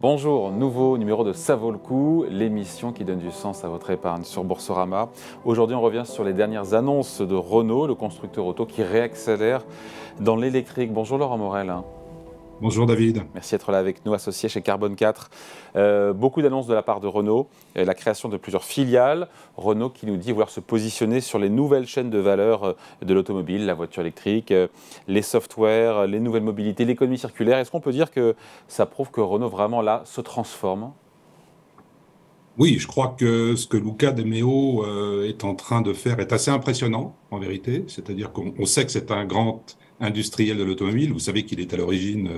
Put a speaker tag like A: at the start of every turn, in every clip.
A: Bonjour, nouveau numéro de Ça vaut le coup, l'émission qui donne du sens à votre épargne sur Boursorama. Aujourd'hui, on revient sur les dernières annonces de Renault, le constructeur auto qui réaccélère dans l'électrique. Bonjour Laurent Morel.
B: Bonjour David.
A: Merci d'être là avec nous, associé chez Carbone 4. Beaucoup d'annonces de la part de Renault, la création de plusieurs filiales. Renault qui nous dit vouloir se positionner sur les nouvelles chaînes de valeur de l'automobile, la voiture électrique, les softwares, les nouvelles mobilités, l'économie circulaire. Est-ce qu'on peut dire que ça prouve que Renault vraiment là se transforme ?
B: Oui, je crois que ce que Luca de Meo est en train de faire est assez impressionnant, en vérité. C'est-à-dire qu'on sait que c'est un grand industriel de l'automobile. Vous savez qu'il est à l'origine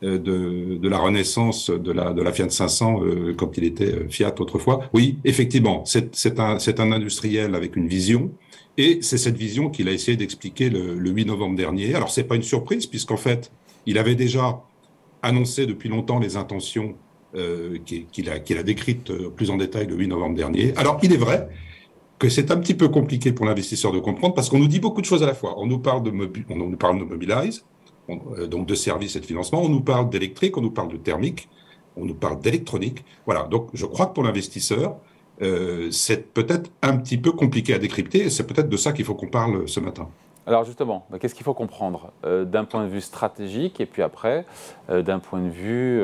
B: de la renaissance de la Fiat 500 quand il était Fiat autrefois. Oui, effectivement, c'est un industriel avec une vision. Et c'est cette vision qu'il a essayé d'expliquer le 8 novembre dernier. Alors, c'est pas une surprise, puisqu'en fait, il avait déjà annoncé depuis longtemps les intentions qu'il a décrites plus en détail le 8 novembre dernier. Alors, il est vrai que c'est un petit peu compliqué pour l'investisseur de comprendre parce qu'on nous dit beaucoup de choses à la fois. On nous parle de Mobilize, donc de services et de financement, on nous parle d'électrique, on nous parle de thermique, on nous parle d'électronique. Voilà, donc je crois que pour l'investisseur, c'est peut-être un petit peu compliqué à décrypter et c'est peut-être de ça qu'il faut qu'on parle ce matin.
A: Alors justement, qu'est-ce qu'il faut comprendre d'un point de vue stratégique et puis après d'un point de vue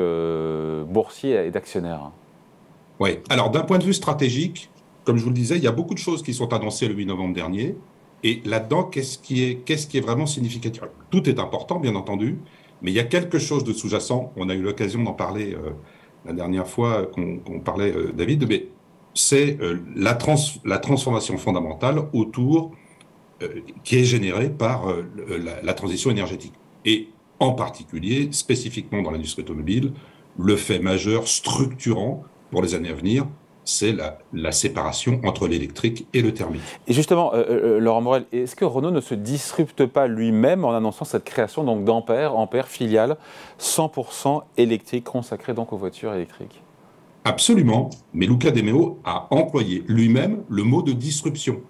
A: boursier et d'actionnaire?
B: Oui, alors d'un point de vue stratégique, comme je vous le disais, il y a beaucoup de choses qui sont annoncées le 8 novembre dernier. Et là-dedans, qu'est-ce qui est vraiment significatif? Tout est important, bien entendu, mais il y a quelque chose de sous-jacent. On a eu l'occasion d'en parler la dernière fois qu'on parlait, David, mais c'est la transformation fondamentale autour qui est générée par la transition énergétique. Et en particulier, spécifiquement dans l'industrie automobile, le fait majeur structurant pour les années à venir, c'est la séparation entre l'électrique et le thermique.
A: Et justement, Laurent Morel, est-ce que Renault ne se disrupte pas lui-même en annonçant cette création donc d'Ampère, Ampère filiale 100% électrique consacrée donc aux voitures électriques?
B: Absolument, mais Luca de Meo a employé lui-même le mot de disruption.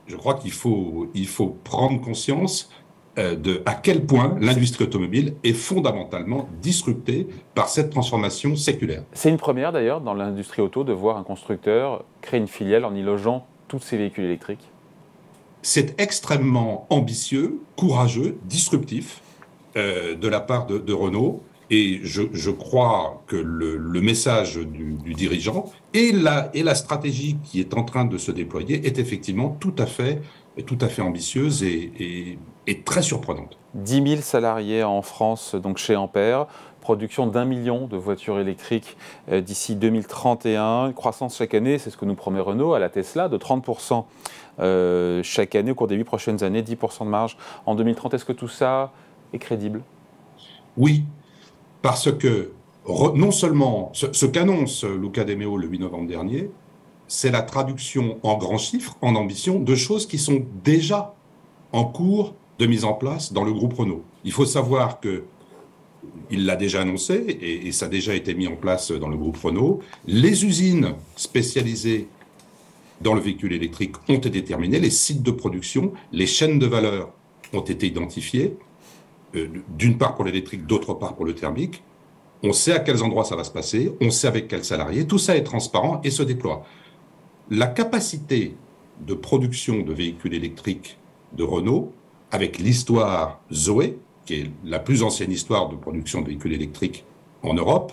B: Je crois qu'il faut prendre conscience de à quel point l'industrie automobile est fondamentalement disruptée par cette transformation séculaire.
A: C'est une première d'ailleurs dans l'industrie auto de voir un constructeur créer une filiale en y logeant tous ses véhicules électriques.
B: C'est extrêmement ambitieux, courageux, disruptif de la part de Renault. Et je crois que le message du dirigeant et la stratégie qui est en train de se déployer est effectivement tout à fait ambitieuse et très surprenante.
A: 10 000 salariés en France, donc chez Ampère, production d'1 million de voitures électriques d'ici 2031, croissance chaque année, c'est ce que nous promet Renault à la Tesla, de 30% chaque année au cours des 8 prochaines années, 10% de marge en 2030. Est-ce que tout ça est crédible?
B: Oui, parce que non seulement ce qu'annonce Luca de Meo le 8 novembre dernier, c'est la traduction en grands chiffres, en ambition, de choses qui sont déjà en cours de mise en place dans le groupe Renault. Il faut savoir que il l'a déjà annoncé et ça a déjà été mis en place dans le groupe Renault. Les usines spécialisées dans le véhicule électrique ont été déterminées, les sites de production, les chaînes de valeur ont été identifiées, d'une part pour l'électrique, d'autre part pour le thermique. On sait à quels endroits ça va se passer, on sait avec quels salariés, tout ça est transparent et se déploie. La capacité de production de véhicules électriques de Renault, avec l'histoire Zoé, qui est la plus ancienne histoire de production de véhicules électriques en Europe,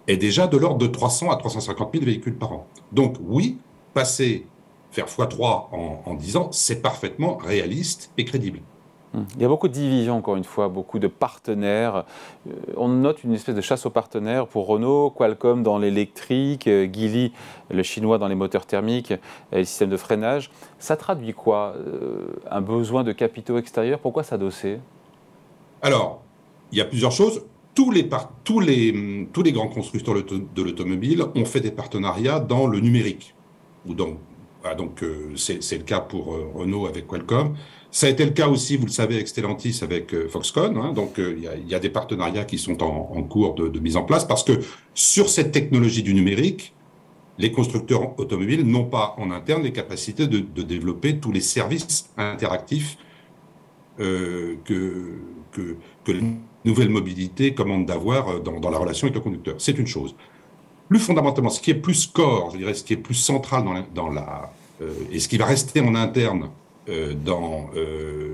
B: est déjà de l'ordre de 300 à 350 000 véhicules par an. Donc oui, faire x3 en 10 ans, c'est parfaitement réaliste et crédible.
A: Il y a beaucoup de divisions, encore une fois, beaucoup de partenaires. On note une espèce de chasse aux partenaires pour Renault, Qualcomm dans l'électrique, Geely, le chinois dans les moteurs thermiques et les systèmes de freinage. Ça traduit quoi? Un besoin de capitaux extérieurs? Pourquoi s'adosser?
B: Alors, il y a plusieurs choses. Tous les grands constructeurs de l'automobile ont fait des partenariats dans le numérique. C'est le cas pour Renault avec Qualcomm. Ça a été le cas aussi, vous le savez, avec Stellantis, avec Foxconn. Hein. Donc, il y a des partenariats qui sont en cours de mise en place parce que sur cette technologie du numérique, les constructeurs automobiles n'ont pas en interne les capacités de développer tous les services interactifs que nouvelle mobilité commande d'avoir dans la relation avec le conducteur. C'est une chose. Plus fondamentalement, ce qui est plus core, je dirais, ce qui est plus central et ce qui va rester en interne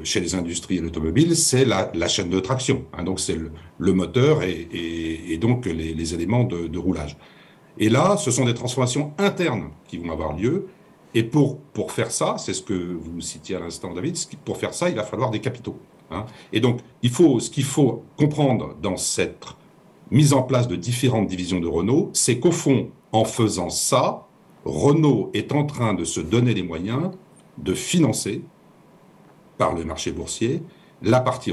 B: chez les industries et l'automobile, c'est la chaîne de traction. Hein, donc c'est le moteur et donc les éléments de roulage. Et là, ce sont des transformations internes qui vont avoir lieu. Et pour faire ça, c'est ce que vous citiez à l'instant, David, pour faire ça, il va falloir des capitaux. Hein. Et donc, ce qu'il faut comprendre dans cette mise en place de différentes divisions de Renault, c'est qu'au fond, en faisant ça, Renault est en train de se donner les moyens de financer, par le marché boursier, la partie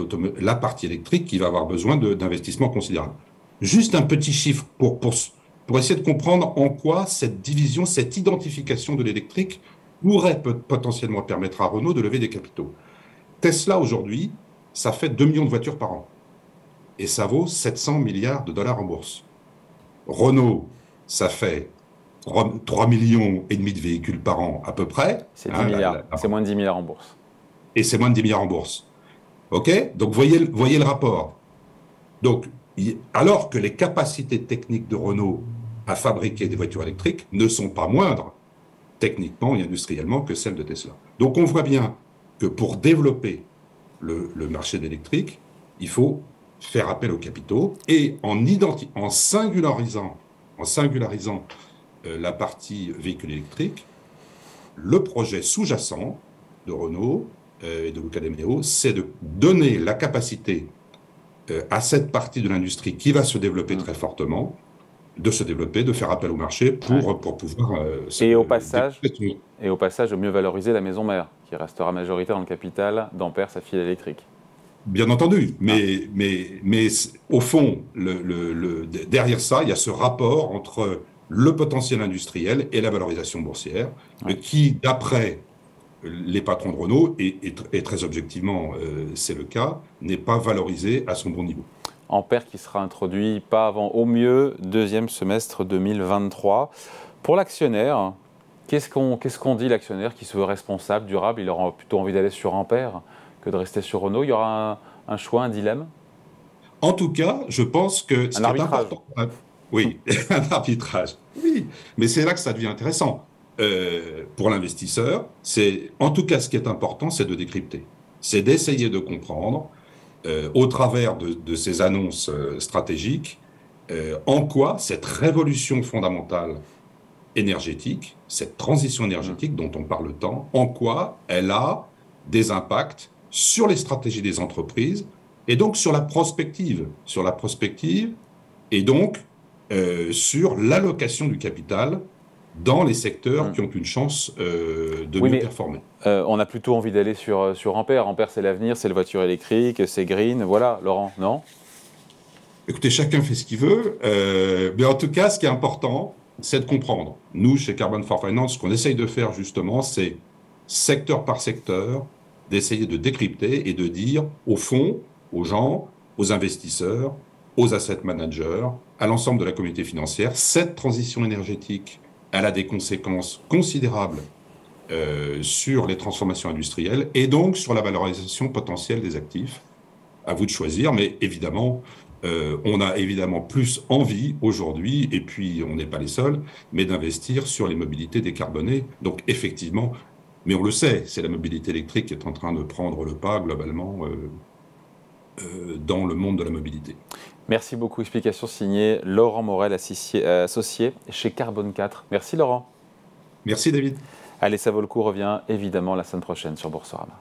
B: électrique qui va avoir besoin d'investissements considérables. Juste un petit chiffre pour essayer de comprendre en quoi cette division, cette identification de l'électrique pourrait potentiellement permettre à Renault de lever des capitaux. Tesla, aujourd'hui, ça fait 2 millions de voitures par an. Et ça vaut 700 milliards de dollars en bourse. Renault, ça fait 3 millions et demi de véhicules par an à peu près.
A: C'est 10 milliards. C'est moins de 10 milliards en bourse.
B: Et c'est moins de 10 milliards en bourse. OK? Donc, voyez le rapport. Donc, alors que les capacités techniques de Renault à fabriquer des voitures électriques ne sont pas moindres, techniquement et industriellement, que celles de Tesla. Donc, on voit bien que pour développer le marché de l'électrique, il faut faire appel aux capitaux et en singularisant la partie véhicule électrique, le projet sous-jacent de Renault et de Luca de Meo, c'est de donner la capacité à cette partie de l'industrie qui va se développer très fortement, de se développer, de faire appel au marché pour pouvoir...
A: et au passage, de mieux valoriser la maison mère, qui restera majoritaire dans le capital d'Ampère, sa filiale électrique.
B: Bien entendu, mais au fond, derrière ça, il y a ce rapport entre le potentiel industriel et la valorisation boursière, qui, d'après les patrons de Renault, et très objectivement, c'est le cas, n'est pas valorisé à son bon niveau.
A: Ampère qui sera introduit pas avant, au mieux, deuxième semestre 2023. Pour l'actionnaire, qu'est-ce qu'on dit, l'actionnaire qui se veut responsable, durable? Il aura plutôt envie d'aller sur Ampère que de rester sur Renault. Il y aura un choix, un dilemme?
B: En tout cas, je pense que...
A: Un arbitrage.
B: Oui, un arbitrage. Oui, mais c'est là que ça devient intéressant. Pour l'investisseur, en tout cas, ce qui est important, c'est de décrypter. C'est d'essayer de comprendre, au travers de ces annonces stratégiques, en quoi cette révolution fondamentale énergétique, cette transition énergétique dont on parle tant, en quoi elle a des impacts sur les stratégies des entreprises et donc sur la prospective et donc sur l'allocation du capital dans les secteurs qui ont une chance de mieux performer.
A: On a plutôt envie d'aller sur Ampère. Ampère, c'est l'avenir, c'est la voiture électrique, c'est green. Voilà, Laurent, non?
B: Écoutez, chacun fait ce qu'il veut. Mais en tout cas, ce qui est important, c'est de comprendre. Nous, chez Carbon for Finance, ce qu'on essaye de faire justement, c'est secteur par secteur, d'essayer de décrypter et de dire, au fond, aux gens, aux investisseurs, aux asset managers, à l'ensemble de la communauté financière, cette transition énergétique, elle a des conséquences considérables sur les transformations industrielles et donc sur la valorisation potentielle des actifs. À vous de choisir, mais évidemment, on a évidemment plus envie aujourd'hui, et puis on n'est pas les seuls, mais d'investir sur les mobilités décarbonées. Donc effectivement, mais on le sait, c'est la mobilité électrique qui est en train de prendre le pas globalement dans le monde de la mobilité.
A: Merci beaucoup. Explication signée Laurent Morel, associé chez Carbone 4. Merci Laurent.
B: Merci David.
A: Allez, ça vaut le coup, revient évidemment la semaine prochaine sur Boursorama.